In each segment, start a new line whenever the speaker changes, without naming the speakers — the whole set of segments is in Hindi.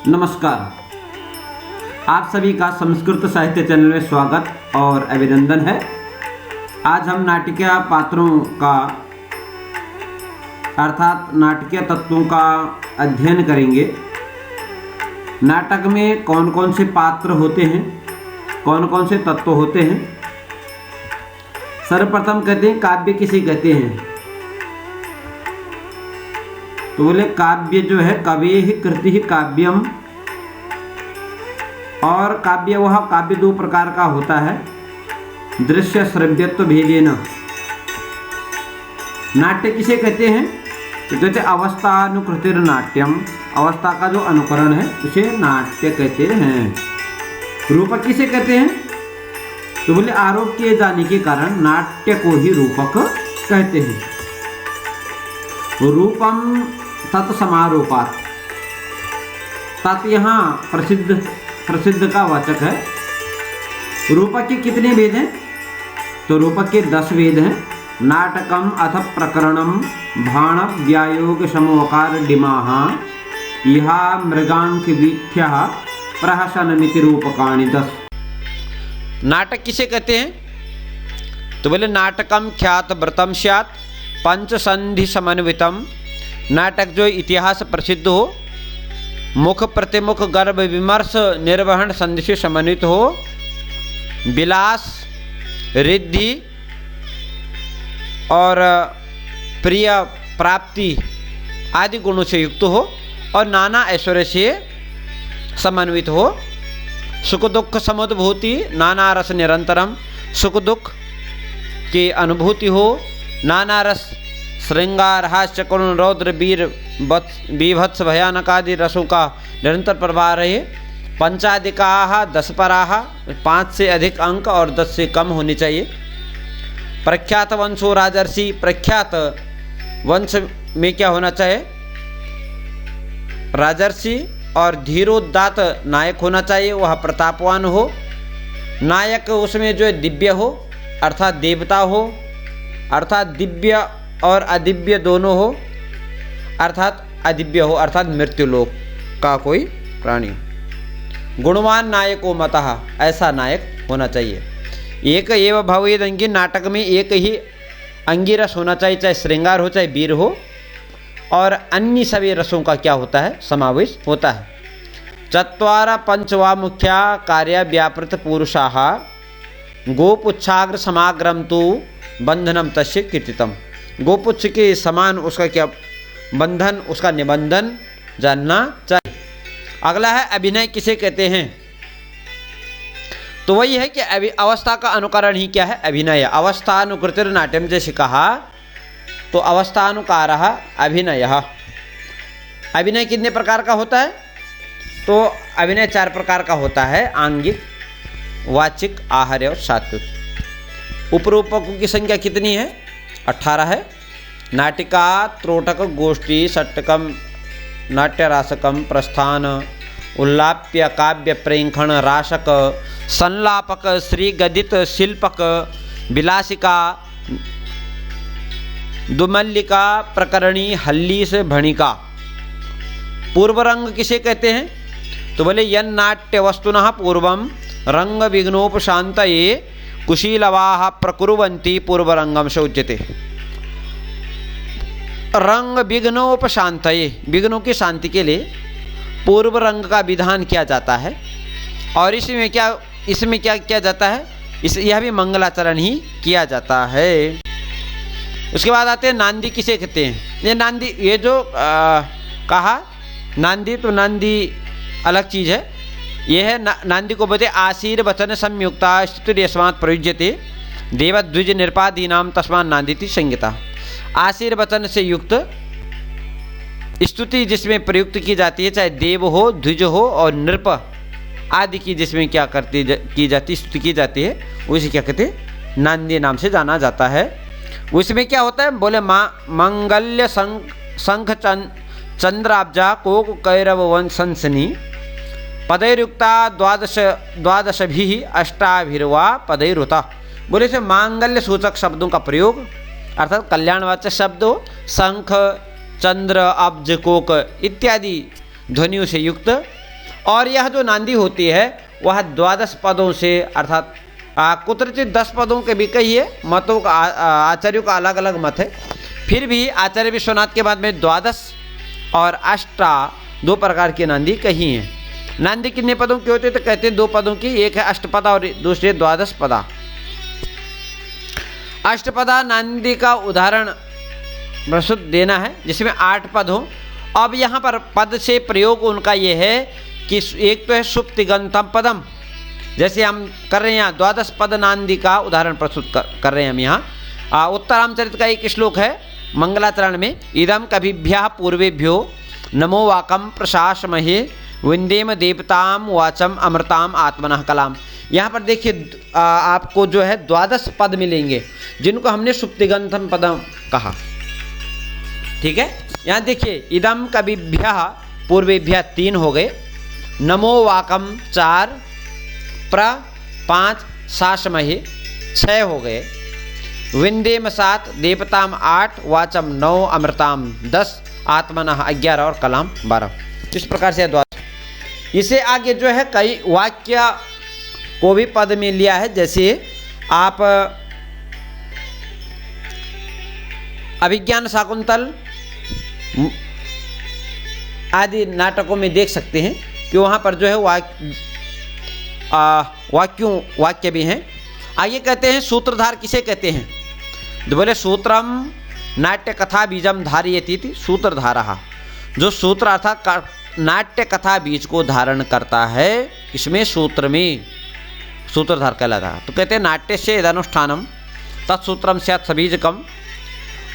नमस्कार। आप सभी का संस्कृत साहित्य चैनल में स्वागत और अभिनंदन है। आज हम नाटकीय पात्रों का अर्थात नाटकीय तत्वों का अध्ययन करेंगे। नाटक में कौन कौन से पात्र होते हैं, कौन कौन से तत्व होते हैं। सर्वप्रथम कहते हैं काव्य किसे कहते हैं, तो बोले काव्य जो है कवेः कृतिः काव्यम, और काव्य वह काव्य दो प्रकार का होता है, दृश्य श्रव्यत्व भेदेन। नाट्य किसे कहते हैं, तो कहते अवस्थानुकृतिर नाट्यम, अवस्था का जो अनुकरण है उसे नाट्य कहते हैं। रूपक किसे कहते हैं, तो बोले आरोप किए जाने के कारण नाट्य को ही रूपक कहते हैं। रूपम तत्समारोपात, तत् यहाँ प्रसिद्ध का वाचक है। रूपक के कितने भेद हैं, तो रूपक के 10 भेद हैं। नाटकम अथ प्रकरणम भाण व्यायोग समोकार डिमाह इहा मृगांक वीथ्य प्रहसनमिति रूपकाणि 10। नाटक किसे कहते हैं, तो बोले नाटकम ख्यात व्रतम स्यात् पंचसंधि समन्वितम, नाटक जो इतिहास प्रसिद्ध हो, मुख प्रतिमुख गर्भ विमर्श निर्वहन संधि से समन्वित हो, विलास रिद्धि और प्रिय प्राप्ति आदि गुणों से युक्त हो, और नाना ऐश्वर्य से समन्वित हो, सुख दुख समुद्भूति नाना रस निरंतरम, सुख दुख की अनुभूति हो, नाना रस श्रृंगार हास्य करुण रौद्र वीर बीभत्स भयानक आदि रसों का निरंतर प्रवाह रहे। पंचाधिकाः 10 पराः, 5 से अधिक अंक और 10 से कम होनी चाहिए। प्रख्यात वंशो राजर्षि, प्रख्यात वंश में क्या होना चाहिए, राजर्षि, और धीरोदात्त नायक होना चाहिए, वह प्रतापवान हो। नायक उसमें जो है दिव्य हो अर्थात देवता हो, अर्थात दिव्य और अदिव्य दोनों हो, अर्थात अदिव्य हो अर्थात मृत्युलोक का कोई प्राणी। गुणवान नायको मतः, ऐसा नायक होना चाहिए। एक एव भवेद अंगी, नाटक में एक ही अंगिरस होना चाहिए, चाहे श्रृंगार हो चाहे वीर हो, और अन्य सभी रसों का क्या होता है, समावेश होता है। चत्वार पंचवा मुख्या कार्य व्यापृत पुरुषाः गोपुच्छाग्र समाग्रम तु बंधनम तस्य कीर्तितम, गोपुच्छ के समान उसका क्या बंधन, उसका निबंधन जानना चाहिए। अगला है अभिनय किसे कहते हैं, तो वही है कि अवस्था का अनुकरण ही क्या है, अभिनय। अवस्थानुकृतिर नाट्यम जैसे कहा, तो अवस्थानुकारः अभिनयः। अभिनय कितने प्रकार का होता है, तो अभिनय 4 प्रकार का होता है, आंगिक, वाचिक, आहार्य और सात्विक। उपरूपकों की संख्या कितनी है, 18 है। नाटिका त्रोटक गोष्ठी षट्कम नाट्यरासकम प्रस्थान उल्लाप्य काव्य प्रेंखण राशक संलापक श्रीगदित शिल्पक विलासिका दुमल्लिका प्रकरणी हल्लीस भणिका। पूर्व रंग किसे कहते हैं, तो बोले यन नाट्य वस्तुनः पूर्वम रंग विघ्नोपशांतये कुशीलवाः प्रकुर्वन्ति पूर्वरंगम से उच्यते। रंग विघ्नोपशांतये, विघ्नों की शांति के लिए पूर्व रंग का विधान किया जाता है, और इसमें क्या किया जाता है, यह भी मंगलाचरण ही किया जाता है। उसके बाद आते हैं नांदी किसे कहते हैं। ये नांदी, ये जो कहा नांदी, तो नांदी अलग चीज़ है। यह है नांदी को बोलते आशीर वचन संयुक्ता स्तुतिर्यस्मात् प्रयुज्यते देवद्विज निरपादीनाम तस्मात् नांदीति संहिता। आशीर वचन से युक्त स्तुति जिसमें प्रयुक्त की जाती है, चाहे देव हो, द्विज हो और नृप आदि की जिसमें क्या की जाती स्तुति की जाती है, उसे क्या कहते हैं, नांदी नाम से जाना जाता है। उसमें क्या होता है, बोले मंगल्य शंख चंद्राब्जा कोक कैरव वंशंसनी पदैरुक्ता द्वादशभिः अष्टाभिर्वा पदैरुता। बोले से मांगल्य सूचक शब्दों का प्रयोग अर्थात कल्याणवाचक शब्द हो, शंख, चंद्र, अब्ज, कोक इत्यादि ध्वनियों से युक्त और यह जो नांदी होती है वह 12 पदों से, अर्थात कुत्रचित 10 पदों के भी कहिए, मतों का आचार्यों का अलग अलग मत है, फिर भी आचार्य विश्वनाथ के बाद में 12 और अष्टा 2 प्रकार की नांदी कही हैं। नांदी कितने पदों की होती है? तो कहते हैं 2 पदों की, एक है अष्टपदा और दूसरी 12 पदा। अष्टपदा नांदी का उदाहरण प्रस्तुत देना है जिसमें 8 पद हो। अब यहाँ पर पद से प्रयोग उनका ये है कि एक तो है सुप्तिगंतम पदम, जैसे हम कर रहे हैं यहाँ 12 पद नांदी का उदाहरण प्रस्तुत कर रहे हैं हम यहाँ। उत्तरामचरित का एक श्लोक है मंगलाचरण में, इदम कविभ्यः पूर्वेभ्यो नमो वाकम प्रशासमहे विंदेम देवताम वाचम अमृताम आत्मनः कलाम। यहाँ पर देखिए आपको जो है 12 पद मिलेंगे जिनको हमने सुप्तिगंतम पदम कहा। ठीक है, यहाँ देखिए इदम कविभ्यः पूर्वेभ्यः 3 हो गए, नमो वाकम 4, प्र 5, शासमहे 6 हो गए, विंदेम 7, देवताम 8, वाचम 9, अमृताम 10, आत्मनः 11 और कलाम 12। इस प्रकार से 12। इसे आगे जो है कई वाक्य को भी पद में लिया है, जैसे आप अभिज्ञान शाकुंतल आदि नाटकों में देख सकते हैं कि वहाँ पर जो है वाक्य भी हैं। आगे कहते हैं सूत्रधार किसे कहते हैं? तो बोले सूत्रम नाट्य कथा बीजम धारयति इति सूत्रधारः। जो सूत्र अर्थात नाट्य कथा बीज को धारण करता है, इसमें सूत्र में सूत्रधार कहलाता है। तो कहते हैं नाट्य से यदनुष्ठानम तत्सूत्रम स्यात् सबीजकम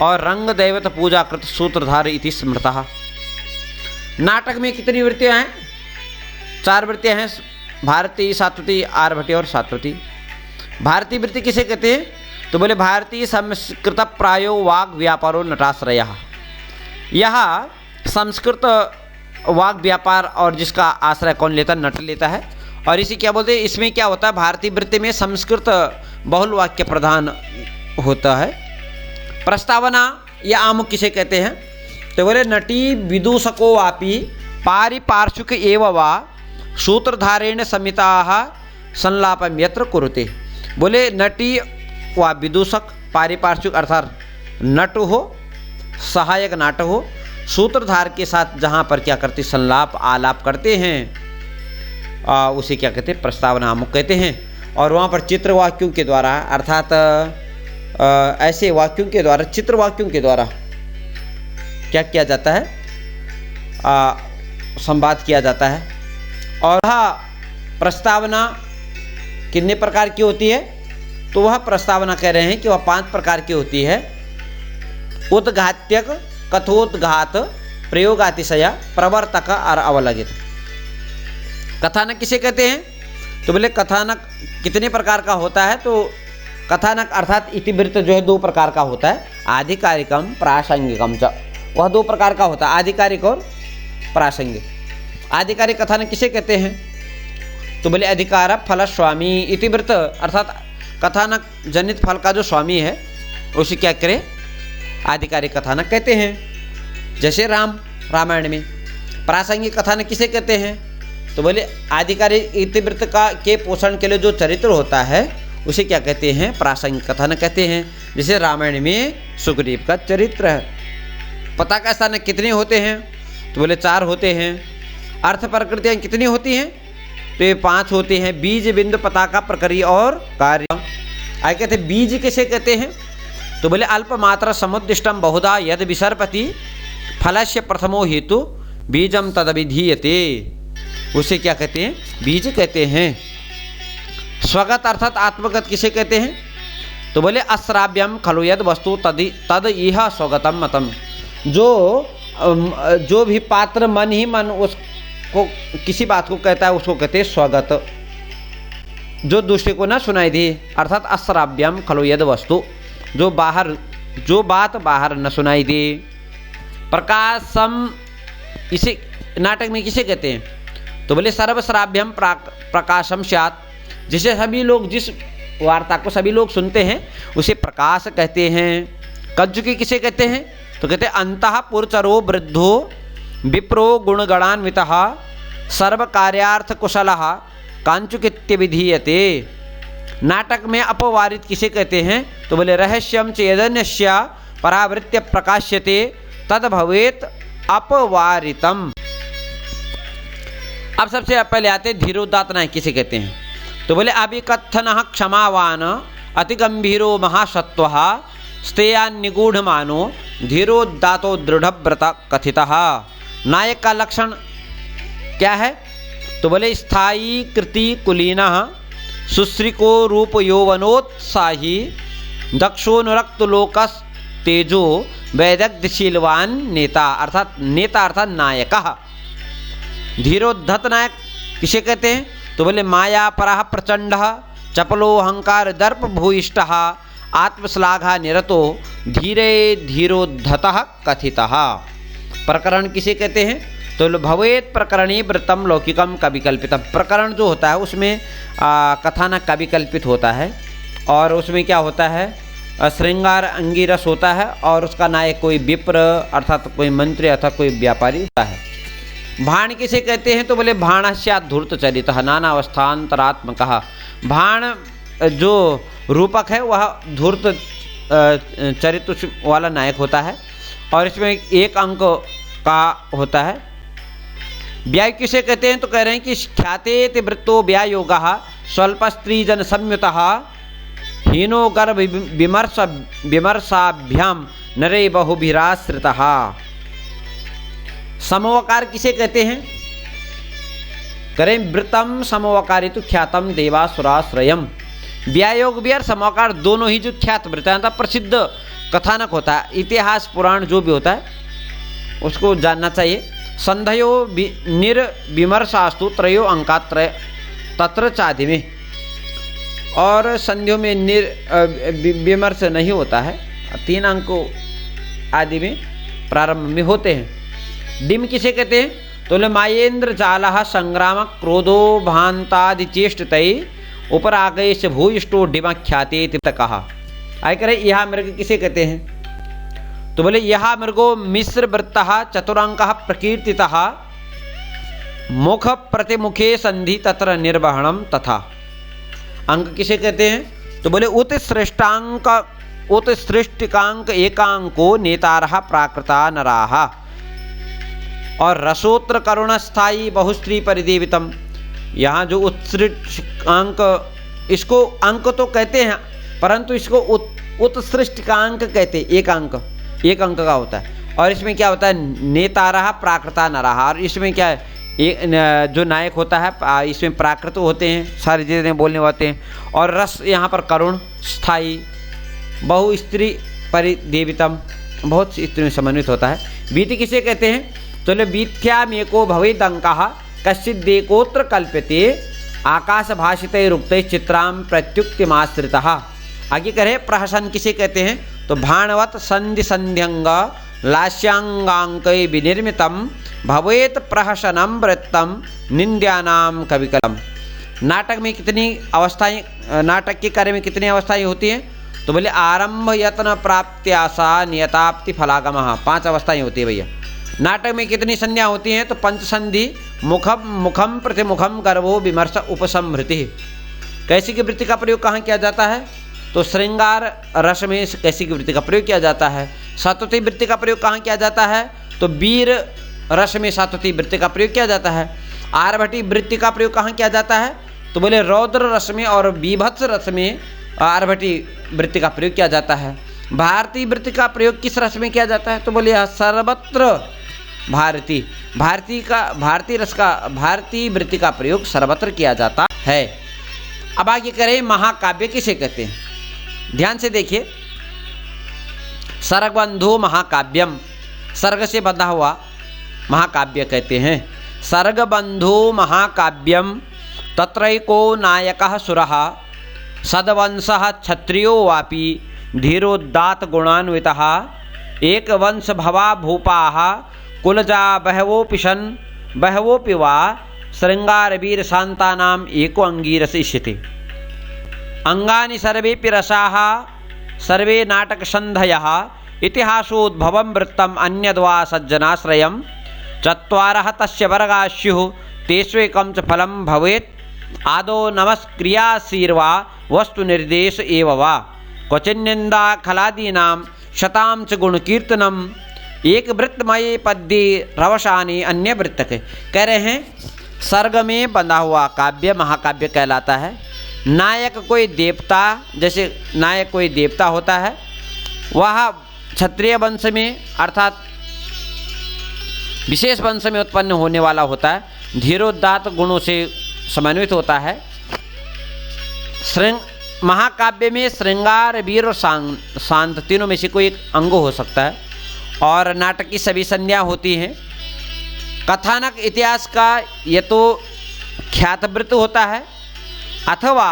और रंग दैवत पूजा कृत सूत्रधार इति स्मृतः। नाटक में कितनी वृत्तियाँ हैं? 4 वृत्तियाँ हैं, भारतीय, सात्वती, आर्भटी और सात्वती। भारतीय वृत्ति किसे कहते हैं? तो बोले भारतीय संस्कृत प्रायो वाग व्यापारो नटाश्रयः। यह संस्कृत वाग व्यापार और जिसका आश्रय कौन लेता? नट लेता है। और इसी क्या बोलते हैं, इसमें क्या होता है, भारतीय वृत्ति में संस्कृत बहुल वाक्य प्रधान होता है। प्रस्तावना या आमुख किसे कहते हैं? तो बोले नटी विदूषको वापि पारिपार्श्विक एव वा सूत्रधारेण समिताः संलापम यत्र कुरुते। बोले नटी व विदूषक, पारिपार्श्विक अर्थात नट हो, सहायक नाटक हो, सूत्रधार के साथ जहाँ पर क्या करते, संलाप आलाप करते हैं, उसे क्या कहते हैं? प्रस्तावना आमुख कहते हैं। और वहाँ पर चित्र वाक्यों के द्वारा, अर्थात ऐसे वाक्यों के द्वारा, चित्र वाक्यों के द्वारा क्या किया जाता है? संवाद किया जाता है। और वह प्रस्तावना कितने प्रकार की होती है? तो वह प्रस्तावना कह रहे हैं कि वह 5 प्रकार की होती है। उद्घात्यक, कथोद्घात, प्रयोगातिशय, प्रवर्तक और अवलगित। कथानक किसे कहते हैं? तो बोले कथानक कितने प्रकार का होता है? तो कथानक अर्थात इतिवृत्त जो है 2 प्रकार का होता है, आधिकारिकम प्रासंगिकम च। वह 2 प्रकार का होता है, आधिकारिक और प्रासंगिक। आधिकारिक कथानक किसे कहते हैं? तो बोले अधिकार फल स्वामी इतिवृत्त, अर्थात कथानक जनित फल का जो स्वामी है उसे क्या करे? आधिकारिक कथानक कहते हैं। जैसे रामायण में। प्रासंगिक कथानक किसे कहते हैं? तो बोले आधिकारिक इतिवृत्त का के पोषण के लिए जो चरित्र होता है उसे क्या कहते हैं? प्रासंगिक कथानक कहते हैं। जैसे रामायण में सुग्रीव का चरित्र है। पताका स्थानक कितने होते हैं? तो बोले 4 होते हैं। अर्थ प्रकृतियाँ कितनी होती हैं? तो ये 5 होते हैं, बीज, बिंदु, पताका, प्रक्रिया और कार्य। आगे कहते हैं बीज किसे कहते हैं? तो बोले अल्पमात्र समुद्दिष्टम बहुधा यद विसर्पति फलस्य प्रथमो हेतु बीजम तदभिधीयते। उसे क्या कहते हैं? बीज कहते हैं। स्वगत अर्थात आत्मगत किसे कहते हैं? तो बोले अश्राव्यम खलु यद वस्तु तद इह स्वगतम मतम। जो भी पात्र मन ही मन उसको किसी बात को कहता है उसको कहते हैं स्वगत, जो दूसरे को ना सुनाई दे, अर्थात अश्राव्यम खलु यद वस्तु, जो बात बाहर न सुनाई दे। प्रकाशम इसे नाटक में किसे कहते हैं? तो बोले सर्वश्राव्यम प्रकाशम स्यात्, जिसे सभी लोग, जिस वार्ता को सभी लोग सुनते हैं उसे प्रकाश कहते हैं। कज्जुकी किसे कहते हैं? तो कहते हैं अंतः पुरचरो वृद्धो विप्रो गुणगणान्वितः सर्व कार्यार्थ कुशलः कांचुकित्य विधीयते। नाटक में अपवारित किसे कहते हैं? तो बोले रहस्यम चेदन्यस्य परावृत्य प्रकाश्यते तद भवेत अपवारितम। अब सबसे पहले आते धीरोदात्त नायक किसे कहते हैं? तो बोले अभिकथन क्षमावान अति गंभीरो महासत्वः स्तेयान निगूढ़मानो धीरोदातो दृढ़व्रत कथितः। नायक का लक्षण क्या है? तो बोले स्थायी कृति कुलीनः सुश्रिको रूप यौवनोत्साही दक्षोनुरक्त लोकस तेजो वैदग्ध्यशीलवान नेता अर्थात नायकः। धीरोद्धत नायक किसे कहते हैं? तो बोले माया परः प्रचंडः चपलो अहंकार दर्प भूयिष्ठः आत्मश्लाघा निरतो धीरे धीरोद्धतः कथितः। प्रकरण किसे कहते हैं? तो भवेत प्रकरणी वृत्तम लौकिकम कविकल्पितम। प्रकरण जो होता है उसमें कथानक कविकल्पित होता है और उसमें क्या होता है? श्रृंगार अंगिरस होता है और उसका नायक कोई विप्र अर्थात कोई मंत्री अर्थात कोई व्यापारी होता है। भाण किसे कहते हैं? तो बोले भाणस्यात् धूर्त चरितः नाना अवस्थान्तरात्मकः। भाण जो रूपक है वह धूर्त चरित्र वाला नायक होता है और इसमें एक अंक का होता है। व्याय किसे कहते हैं? तो कह रहे हैं कि ख्यातेति वृत्तो व्यायोगः स्वल्प स्त्रीजन संयुतः हीनो गर्भ विमर्शाभ्याम नरे बहुभिराश्रितः। समवकार किसे कहते हैं? करें वृतम समवकारी तो ख्यातम देवासुराश्रयम। व्यायोग भी और समवकार दोनों ही जो ख्यात वृत्तांत प्रसिद्ध कथानक होता है, इतिहास पुराण जो भी होता है उसको जानना चाहिए। संधयो निर्विमर्शास्तु त्रयो अंकात्रय तत्र चादि में, और संधियों में विमर्श नहीं होता है, 3 अंकों आदि में प्रारंभ में होते हैं। डिम किसे कहते हैं? तो मायेन्द्र जालः संग्राम क्रोधो भांतादि चेष्टतै उपरागेश भूयिष्टो डिमाख्याते कहा। आय करे यह मृग किसे कहते हैं? तो बोले यह मृगो मिश्र वृत्तः चतुरांकः प्रकीर्तितः मुख प्रतिमुखे संधि तत्र निर्वहणम तथा। अंक किसे कहते हैं? तो बोले उत्सृष्टिकांक एकांको नेतारः प्राकृता नराः और रसोत्र करुणस्थायी बहुस्त्री परिदेवितम। यहाँ जो उत्सृष्टिकांक, इसको अंक तो कहते हैं परंतु इसको उत्सृष्टिकांक कहते हैं। एक अंक का होता है और इसमें क्या होता है? नेतारः प्राकृता नराः। और इसमें क्या है? जो नायक होता है इसमें प्राकृत होते हैं, सारी चीज़ें बोलने होते हैं, और रस यहाँ पर करुण स्थायी बहु स्त्री परिदेवितम, बहुत सी स्त्रियों में समन्वित होता है। वीति किसे कहते हैं? तो वीथ्यामेको भवेदंकः कश्चिदेकोत्र कल्प्यते आकाश भाषिते रुक्ते चित्राम प्रत्युक्तिमाश्रितः। आगे करे प्रहसन किसे कहते हैं? तो भाणवत संधि संध्यंग लास्यांगांकै विनिर्मितम भवेत प्रहसनम वृत्तम निंद्यानाम कविकलम। नाटक में कितनी अवस्थाएं, नाटक के कार्य में कितनी अवस्थाएं होती हैं? तो बोले आरंभ यत्न प्राप्त्यासा नियताप्ति फलागमः, 5 अवस्थाएं होती है भैया। नाटक में कितनी संध्या होती हैं? तो पंचसंधि मुखम प्रतिमुखम गर्भो विमर्श उपसंहृति। कैसी की वृत्ति का प्रयोग कहाँ किया जाता है? तो श्रृंगार रस में कैसी की वृत्ति का प्रयोग किया जाता है। सात्वती वृत्ति का प्रयोग कहाँ किया जाता है? तो वीर रस में सात्वती वृत्ति का प्रयोग किया जाता है। आरभटी वृत्ति का प्रयोग कहाँ किया जाता है? तो बोले रौद्र रस में और बीभत्स रस में आरभटी वृत्ति का प्रयोग किया जाता है। भारतीय वृत्ति का प्रयोग किस रस में किया जाता है? तो बोले सर्वत्र भारतीय वृत्ति का प्रयोग सर्वत्र किया जाता है। अब आगे करें महाकाव्य किसे कहते हैं? ध्यान से देखिए। सर्गबंधु महाकाव्यम, सर्ग से बंधा हुआ महाकाव्य कहते हैं। सर्गबंधु महाकाव्यम तत्रैको नायकः सुरः सद्वंशः क्षत्रियो वापि धीरोदात्त गुणान्वितः एक वंश भवा भूपाः कुलजा बहवोपि वा श्रृंगारवीर शांतानाम एको अंगीरसिष्यति। अंगानि सर्वेपि रसाः सर्वे नाटकसन्धयः इतिहासोद्भवं वृत्तम् अन्यद्वा सज्जनाश्रयं चत्वारः तस्य वर्गाः स्युः तेष्वेकं च फलं भवेत् आदौ नमस्क्रियाशीर्वा वस्तु निर्देश एव वा क्वचिन्निंदा खलादीनां शतां च गुणकीर्तनम एक वृत्तमय पद्ये रवशानी अन्य वृत्तक। कह रहे हैं सर्ग में बंधा हुआ काव्य महाकाव्य कहलाता है। नायक कोई देवता, जैसे नायक कोई देवता होता है, वह क्षत्रिय वंश में अर्थात विशेष वंश में उत्पन्न होने वाला होता है। धीरोदात्त गुणों से समन्वित होता है। महाकाव्य में श्रृंगार, वीर और शांत तीनों में से कोई एक अंग हो सकता है और नाटक की सभी संज्ञा होती हैं। कथानक इतिहास का ये तो ख्यातवृत्त होता है अथवा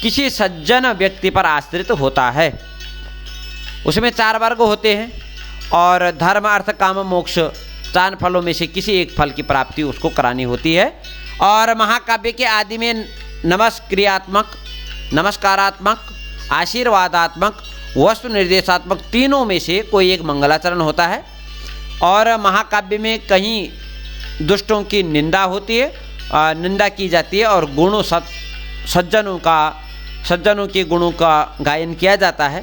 किसी सज्जन व्यक्ति पर आश्रित होता है। उसमें 4 वर्ग होते हैं और धर्म अर्थ काम मोक्ष 4 फलों में से किसी एक फल की प्राप्ति उसको करानी होती है। और महाकाव्य के आदि में नमस्क्रियात्मक, नमस्कारात्मक, आशीर्वादात्मक, वस्तु निर्देशात्मक तीनों में से कोई एक मंगलाचरण होता है। और महाकाव्य में कहीं दुष्टों की निंदा होती है, निंदा की जाती है और गुणों सज्जनों के गुणों का गायन किया जाता है।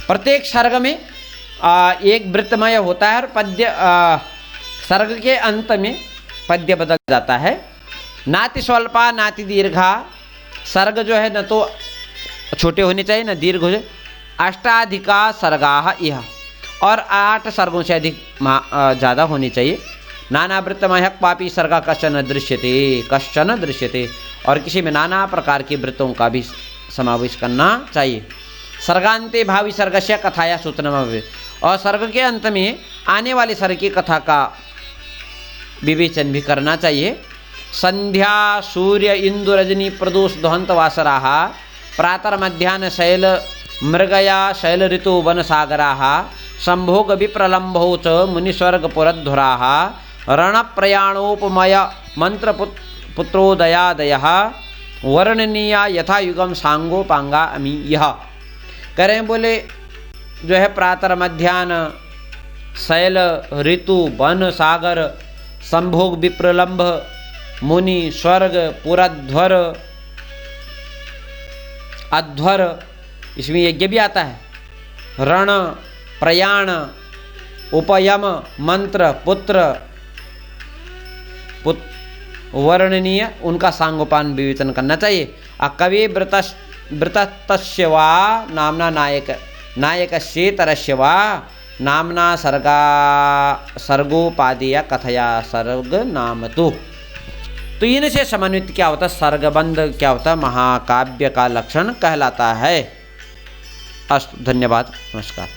प्रत्येक सर्ग में एक वृत्तमय होता है और पद्य सर्ग के अंत में पद्य बदल जाता है। नाति स्वल्पा नाति दीर्घा, सर्ग जो है न तो छोटे होने चाहिए न दीर्घ हो जाए। अष्टाधिका सर्गाः इह, और 8 सर्गों से अधिक ज़्यादा होनी चाहिए। नाना वृत्तमय पापी सर्गा कश्चन दृश्यते, और किसी में नाना प्रकार के वृत्तों का भी समावेश करना चाहिए। सर्गान्ते भावी सर्गस्य कथाया सूचनम, और सर्ग के अंत में आने वाली सर्ग की कथा का विवेचन भी करना चाहिए। संध्या सूर्य इंदु रजनी प्रदोष दोहंत वासराः, प्रातर मध्याह्न शैल मृगया शैल ऋतु वन सागराः, संभोग विप्रलंभौ च मुनिस्वर्गपुरद्धुराः, रण प्रयाणोपमय मंत्र पुत्रोदयादयः, वर्णनीया यथा युगम सांगोपांगा अमी यह। कह रहे हैं बोले जो है प्रातर मध्याह्न शैल ऋतु वन सागर संभोग विप्रलंभ मुनि स्वर्ग पुरध्वर अध्वर, इसमें यज्ञ भी आता है। रण प्रयाण उपयम मंत्र पुत्र वर्णनीय, उनका सांगोपान विवेचन करना चाहिए। कवि वृतस्य वा नामना नायकस्येतरस्य वा नामना सर्गोपादेय कथया सर्ग नाम तो इनसे समन्वित क्या होता है, सर्गबंध क्या होता है, महाकाव्य का लक्षण कहलाता है। अस्तु, धन्यवाद, नमस्कार।